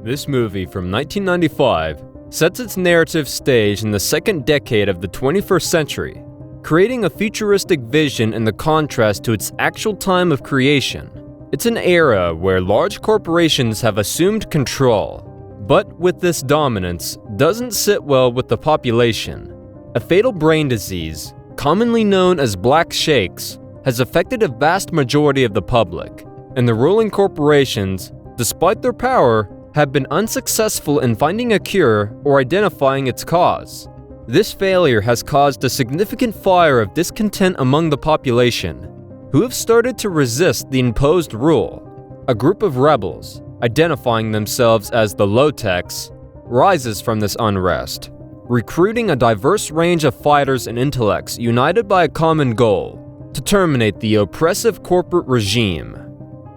This movie from 1995 sets its narrative stage in the second decade of the 21st century, creating a futuristic vision in the contrast to its actual time of creation. It's an era where large corporations have assumed control, but with this dominance doesn't sit well with the population. A fatal brain disease, commonly known as black shakes, has affected a vast majority of the public, and the ruling corporations, despite their power, have been unsuccessful in finding a cure or identifying its cause. This failure has caused a significant fire of discontent among the population, who have started to resist the imposed rule. A group of rebels, identifying themselves as the Low-Techs, rises from this unrest, recruiting a diverse range of fighters and intellects united by a common goal: to terminate the oppressive corporate regime.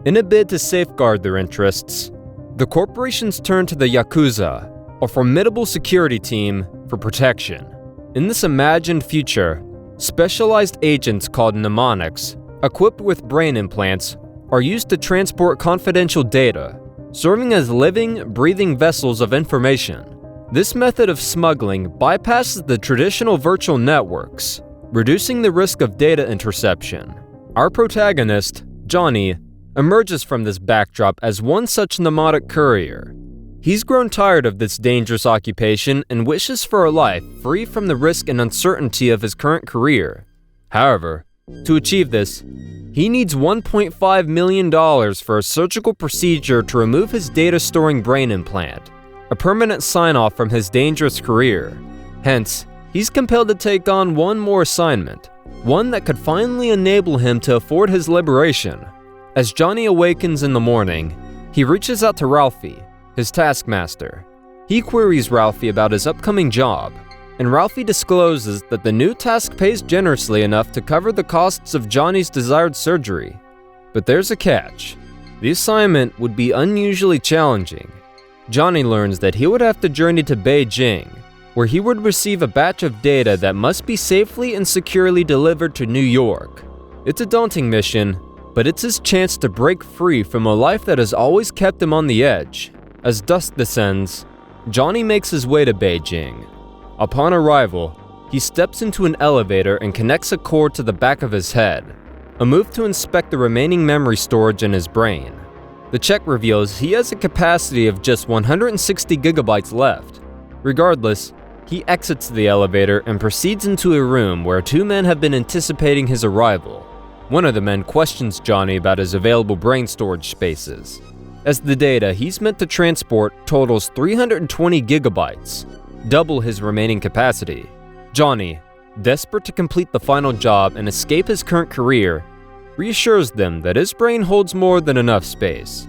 In a bid to safeguard their interests, the corporations turn to the Yakuza, a formidable security team, for protection. In this imagined future, specialized agents called mnemonics, equipped with brain implants, are used to transport confidential data, serving as living, breathing vessels of information. This method of smuggling bypasses the traditional virtual networks, reducing the risk of data interception. Our protagonist, Johnny, emerges from this backdrop as one such mnemonic courier. He's grown tired of this dangerous occupation and wishes for a life free from the risk and uncertainty of his current career. However, to achieve this, he needs $1.5 million for a surgical procedure to remove his data-storing brain implant, a permanent sign-off from his dangerous career. Hence, he's compelled to take on one more assignment, one that could finally enable him to afford his liberation. As Johnny awakens in the morning, he reaches out to Ralphie, his taskmaster. He queries Ralphie about his upcoming job, and Ralphie discloses that the new task pays generously enough to cover the costs of Johnny's desired surgery. But there's a catch. The assignment would be unusually challenging. Johnny learns that he would have to journey to Beijing, where he would receive a batch of data that must be safely and securely delivered to New York. It's a daunting mission, but it's his chance to break free from a life that has always kept him on the edge. As dusk descends, Johnny makes his way to Beijing. Upon arrival, he steps into an elevator and connects a cord to the back of his head, a move to inspect the remaining memory storage in his brain. The check reveals he has a capacity of just 160 gigabytes left. Regardless, he exits the elevator and proceeds into a room where two men have been anticipating his arrival. One of the men questions Johnny about his available brain storage spaces, as the data he's meant to transport totals 320 gigabytes, double his remaining capacity. Johnny, desperate to complete the final job and escape his current career, reassures them that his brain holds more than enough space,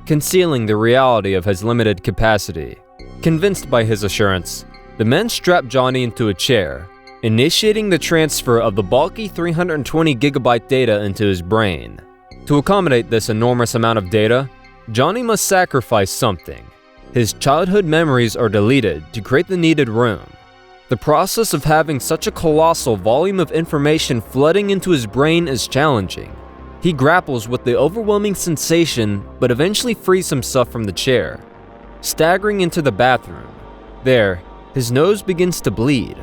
concealing the reality of his limited capacity. Convinced by his assurance, the men strap Johnny into a chair, initiating the transfer of the bulky 320 gigabyte data into his brain. To accommodate this enormous amount of data, Johnny must sacrifice something. His childhood memories are deleted to create the needed room. The process of having such a colossal volume of information flooding into his brain is challenging. He grapples with the overwhelming sensation, but eventually frees himself from the chair, staggering into the bathroom. There, his nose begins to bleed,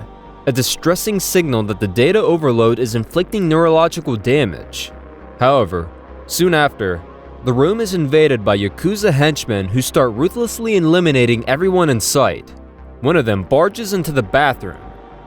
a distressing signal that the data overload is inflicting neurological damage. However, soon after, the room is invaded by Yakuza henchmen who start ruthlessly eliminating everyone in sight. One of them barges into the bathroom,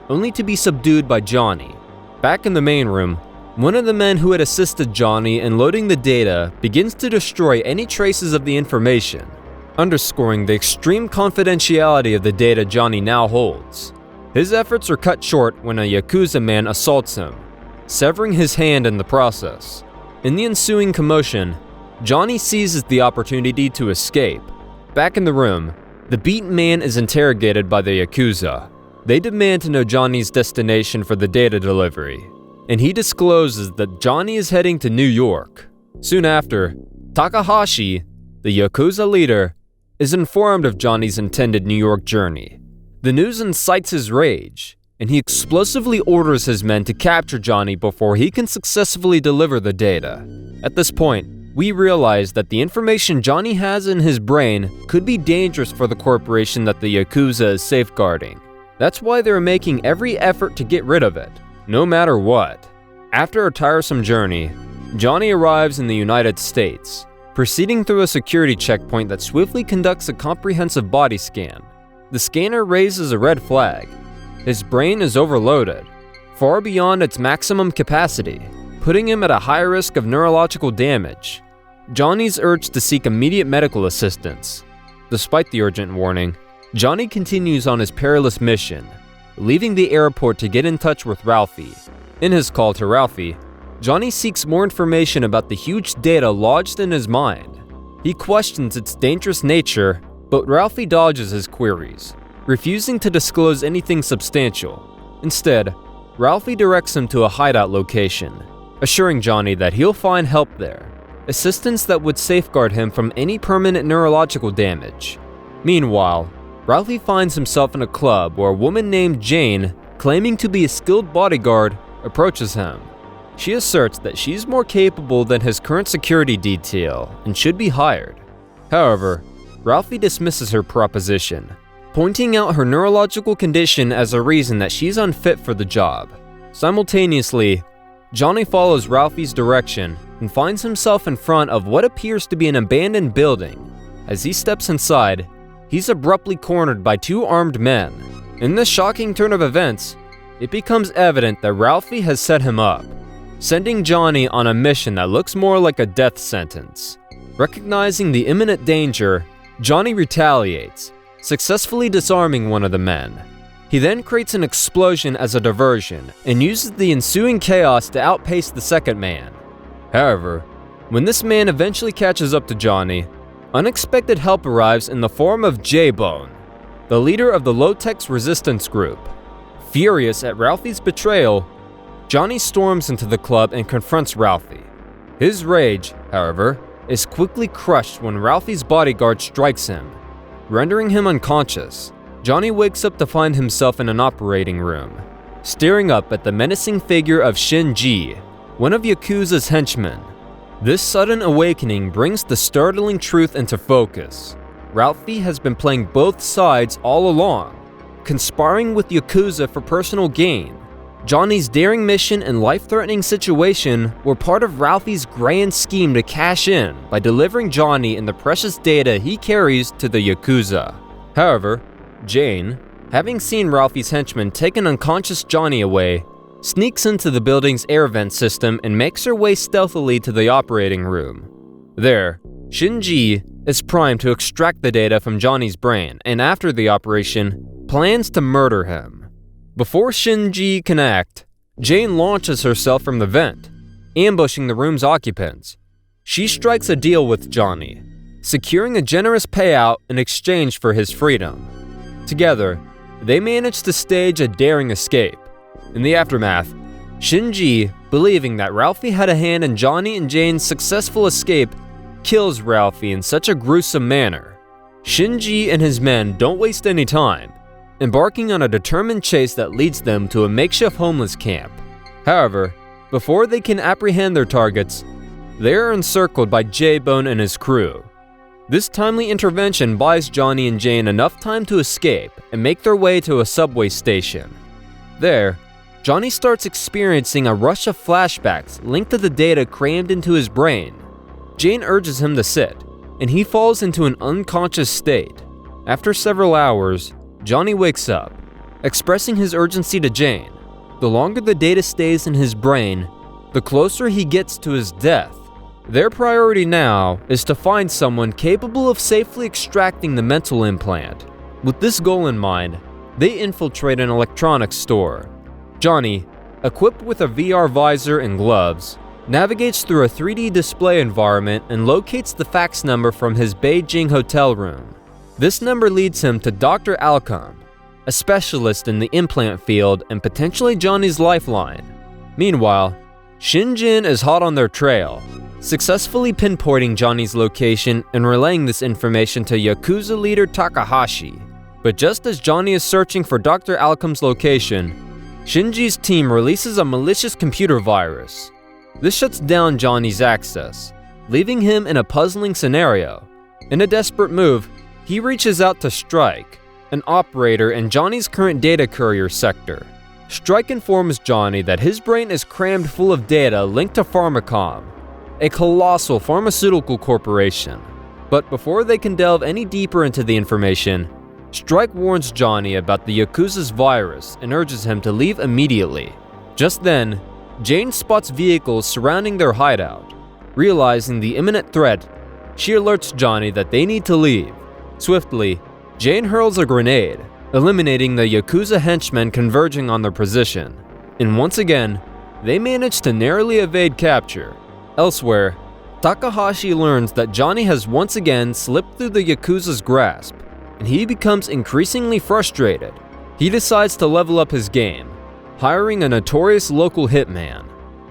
only to be subdued by Johnny. Back in the main room, one of the men who had assisted Johnny in loading the data begins to destroy any traces of the information, underscoring the extreme confidentiality of the data Johnny now holds. His efforts are cut short when a Yakuza man assaults him, severing his hand in the process. In the ensuing commotion, Johnny seizes the opportunity to escape. Back in the room, the beaten man is interrogated by the Yakuza. They demand to know Johnny's destination for the data delivery, and he discloses that Johnny is heading to New York. Soon after, Takahashi, the Yakuza leader, is informed of Johnny's intended New York journey. The news incites his rage, and he explosively orders his men to capture Johnny before he can successfully deliver the data. At this point, we realize that the information Johnny has in his brain could be dangerous for the corporation that the Yakuza is safeguarding. That's why they're making every effort to get rid of it, no matter what. After a tiresome journey, Johnny arrives in the United States, proceeding through a security checkpoint that swiftly conducts a comprehensive body scan. The scanner raises a red flag. His brain is overloaded, far beyond its maximum capacity, putting him at a high risk of neurological damage. Johnny's urged to seek immediate medical assistance. Despite the urgent warning, Johnny continues on his perilous mission, leaving the airport to get in touch with Ralphie. In his call to Ralphie, Johnny seeks more information about the huge data lodged in his mind. He questions its dangerous nature, but Ralphie dodges his queries, refusing to disclose anything substantial. Instead, Ralphie directs him to a hideout location, assuring Johnny that he'll find help there, assistance that would safeguard him from any permanent neurological damage. Meanwhile, Ralphie finds himself in a club where a woman named Jane, claiming to be a skilled bodyguard, approaches him. She asserts that she's more capable than his current security detail and should be hired. However, Ralphie dismisses her proposition, pointing out her neurological condition as a reason that she's unfit for the job. Simultaneously, Johnny follows Ralphie's direction and finds himself in front of what appears to be an abandoned building. As he steps inside, he's abruptly cornered by two armed men. In this shocking turn of events, it becomes evident that Ralphie has set him up, sending Johnny on a mission that looks more like a death sentence. Recognizing the imminent danger, Johnny retaliates, successfully disarming one of the men. He then creates an explosion as a diversion and uses the ensuing chaos to outpace the second man. However, when this man eventually catches up to Johnny, unexpected help arrives in the form of J-Bone, the leader of the Low-Tech's resistance group. Furious at Ralphie's betrayal, Johnny storms into the club and confronts Ralphie. His rage, however, is quickly crushed when Ralphie's bodyguard strikes him, rendering him unconscious. Johnny wakes up to find himself in an operating room, staring up at the menacing figure of Shinji, one of Yakuza's henchmen. This sudden awakening brings the startling truth into focus. Ralphie has been playing both sides all along, conspiring with Yakuza for personal gain. Johnny's daring mission and life-threatening situation were part of Ralphie's grand scheme to cash in by delivering Johnny and the precious data he carries to the Yakuza. However, Jane, having seen Ralphie's henchman take an unconscious Johnny away, sneaks into the building's air vent system and makes her way stealthily to the operating room. There, Shinji is primed to extract the data from Johnny's brain, and after the operation, plans to murder him. Before Shinji can act, Jane launches herself from the vent, ambushing the room's occupants. She strikes a deal with Johnny, securing a generous payout in exchange for his freedom. Together, they manage to stage a daring escape. In the aftermath, Shinji, believing that Ralphie had a hand in Johnny and Jane's successful escape, kills Ralphie in such a gruesome manner. Shinji and his men don't waste any time, embarking on a determined chase that leads them to a makeshift homeless camp. However, before they can apprehend their targets, they are encircled by J-Bone and his crew. This timely intervention buys Johnny and Jane enough time to escape and make their way to a subway station. There, Johnny starts experiencing a rush of flashbacks linked to the data crammed into his brain. Jane urges him to sit, and he falls into an unconscious state. After several hours, Johnny wakes up, expressing his urgency to Jane. The longer the data stays in his brain, the closer he gets to his death. Their priority now is to find someone capable of safely extracting the mental implant. With this goal in mind, they infiltrate an electronics store. Johnny, equipped with a VR visor and gloves, navigates through a 3D display environment and locates the fax number from his Beijing hotel room. This number leads him to Dr. Alcom, a specialist in the implant field and potentially Johnny's lifeline. Meanwhile, Shinjin is hot on their trail, successfully pinpointing Johnny's location and relaying this information to Yakuza leader Takahashi. But just as Johnny is searching for Dr. Alcom's location, Shinji's team releases a malicious computer virus. This shuts down Johnny's access, leaving him in a puzzling scenario. In a desperate move, he reaches out to Strike, an operator in Johnny's current data courier sector. Strike informs Johnny that his brain is crammed full of data linked to Pharmacom, a colossal pharmaceutical corporation. But before they can delve any deeper into the information, Strike warns Johnny about the Yakuza's virus and urges him to leave immediately. Just then, Jane spots vehicles surrounding their hideout. Realizing the imminent threat, she alerts Johnny that they need to leave. Swiftly, Jane hurls a grenade, eliminating the Yakuza henchmen converging on their position. And once again, they manage to narrowly evade capture. Elsewhere, Takahashi learns that Johnny has once again slipped through the Yakuza's grasp, and he becomes increasingly frustrated. He decides to level up his game, hiring a notorious local hitman.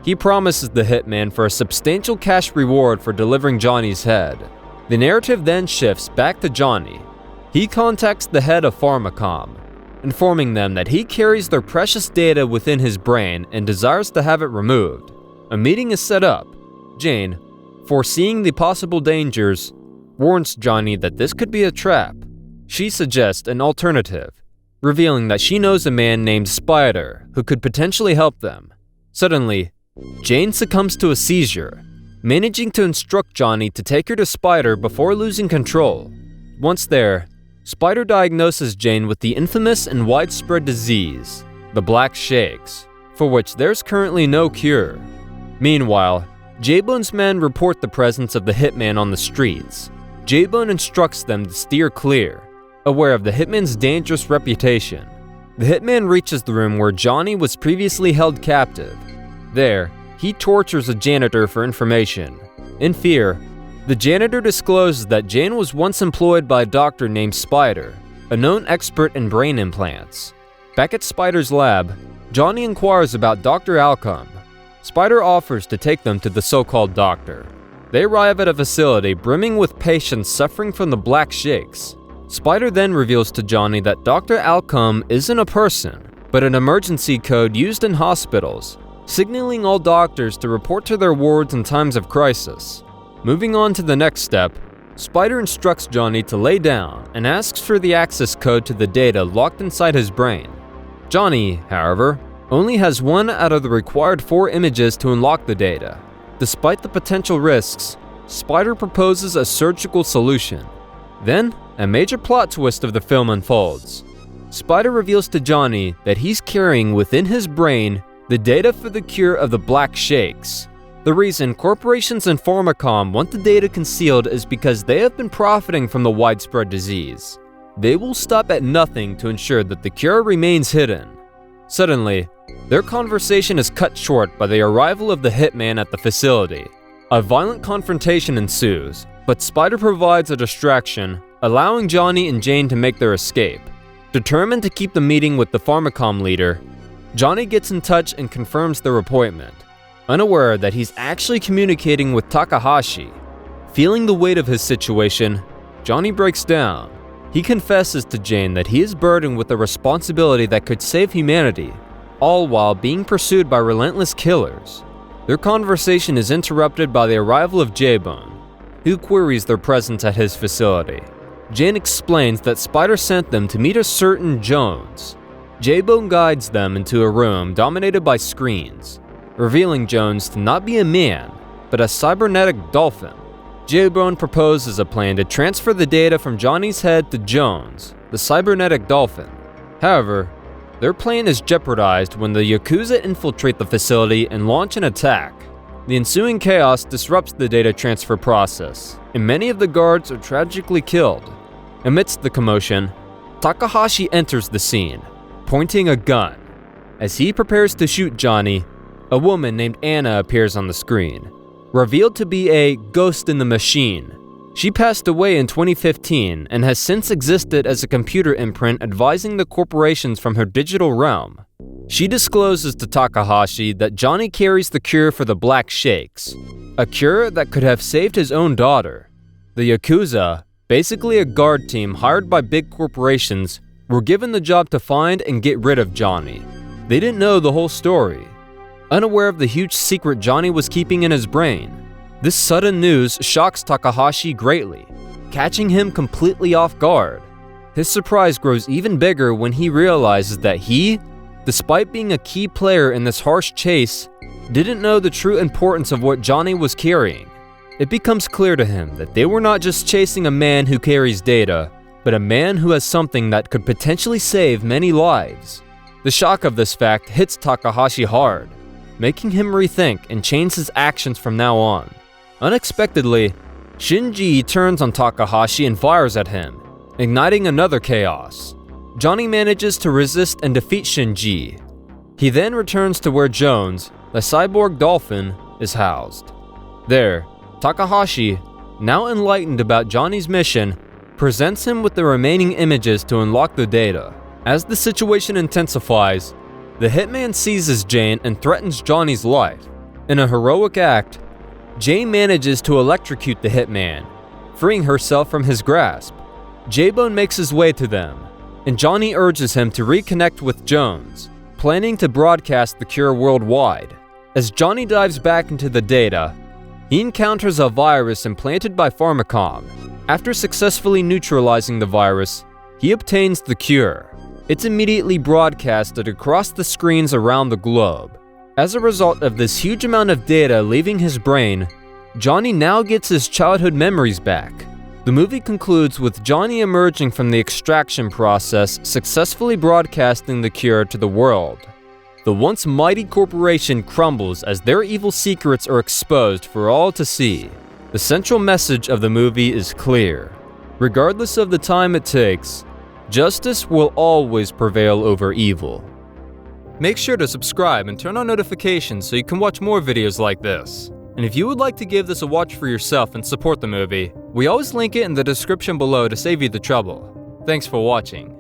He promises the hitman for a substantial cash reward for delivering Johnny's head. The narrative then shifts back to Johnny. He contacts the head of Pharmacom, informing them that he carries their precious data within his brain and desires to have it removed. A meeting is set up. Jane, foreseeing the possible dangers, warns Johnny that this could be a trap. She suggests an alternative, revealing that she knows a man named Spider who could potentially help them. Suddenly, Jane succumbs to a seizure, managing to instruct Johnny to take her to Spider before losing control. Once there, Spider diagnoses Jane with the infamous and widespread disease, the Black Shakes, for which there's currently no cure. Meanwhile, J-Bone's men report the presence of the hitman on the streets. J-Bone instructs them to steer clear, aware of the hitman's dangerous reputation. The hitman reaches the room where Johnny was previously held captive. There, he tortures a janitor for information. In fear, the janitor discloses that Jane was once employed by a doctor named Spider, a known expert in brain implants. Back at Spider's lab, Johnny inquires about Dr. Alcom. Spider offers to take them to the so-called doctor. They arrive at a facility brimming with patients suffering from the Black Shakes. Spider then reveals to Johnny that Dr. Alcom isn't a person, but an emergency code used in hospitals, signaling all doctors to report to their wards in times of crisis. Moving on to the next step, Spider instructs Johnny to lay down and asks for the access code to the data locked inside his brain. Johnny, however, only has 1 out of the required 4 images to unlock the data. Despite the potential risks, Spider proposes a surgical solution. Then, a major plot twist of the film unfolds. Spider reveals to Johnny that he's carrying within his brain the data for the cure of the Black Shakes. The reason corporations and Pharmacom want the data concealed is because they have been profiting from the widespread disease. They will stop at nothing to ensure that the cure remains hidden. Suddenly, their conversation is cut short by the arrival of the hitman at the facility. A violent confrontation ensues, but Spider provides a distraction, allowing Johnny and Jane to make their escape. Determined to keep the meeting with the Pharmacom leader, Johnny gets in touch and confirms their appointment, unaware that he's actually communicating with Takahashi. Feeling the weight of his situation, Johnny breaks down. He confesses to Jane that he is burdened with a responsibility that could save humanity, all while being pursued by relentless killers. Their conversation is interrupted by the arrival of J-Bone, who queries their presence at his facility. Jane explains that Spider sent them to meet a certain Jones. J-Bone guides them into a room dominated by screens, revealing Jones to not be a man, but a cybernetic dolphin. J-Bone proposes a plan to transfer the data from Johnny's head to Jones, the cybernetic dolphin. However, their plan is jeopardized when the Yakuza infiltrate the facility and launch an attack. The ensuing chaos disrupts the data transfer process, and many of the guards are tragically killed. Amidst the commotion, Takahashi enters the scene, pointing a gun. As he prepares to shoot Johnny, a woman named Anna appears on the screen, revealed to be a ghost in the machine. She passed away in 2015 and has since existed as a computer imprint advising the corporations from her digital realm. She discloses to Takahashi that Johnny carries the cure for the Black Shakes, a cure that could have saved his own daughter. The Yakuza, basically a guard team hired by big corporations, were given the job to find and get rid of Johnny. They didn't know the whole story. Unaware of the huge secret Johnny was keeping in his brain, This sudden news shocks Takahashi greatly, catching him completely off guard. His surprise grows even bigger when he realizes that he, despite being a key player in this harsh chase, didn't know the true importance of what Johnny was carrying. It becomes clear to him that they were not just chasing a man who carries data, but a man who has something that could potentially save many lives. The shock of this fact hits Takahashi hard, making him rethink and change his actions from now on. Unexpectedly, Shinji turns on Takahashi and fires at him, igniting another chaos. Johnny manages to resist and defeat Shinji. He then returns to where Jones, the cyborg dolphin, is housed. There, Takahashi, now enlightened about Johnny's mission, presents him with the remaining images to unlock the data. As the situation intensifies, the hitman seizes Jane and threatens Johnny's life. In a heroic act, Jane manages to electrocute the hitman, freeing herself from his grasp. J-Bone makes his way to them, and Johnny urges him to reconnect with Jones, planning to broadcast the cure worldwide. As Johnny dives back into the data, he encounters a virus implanted by Pharmacom. After successfully neutralizing the virus, he obtains the cure. It's immediately broadcasted across the screens around the globe. As a result of this huge amount of data leaving his brain, Johnny now gets his childhood memories back. The movie concludes with Johnny emerging from the extraction process, successfully broadcasting the cure to the world. The once mighty corporation crumbles as their evil secrets are exposed for all to see. The central message of the movie is clear. Regardless of the time it takes, justice will always prevail over evil. Make sure to subscribe and turn on notifications so you can watch more videos like this. And if you would like to give this a watch for yourself and support the movie, we always link it in the description below to save you the trouble. Thanks for watching.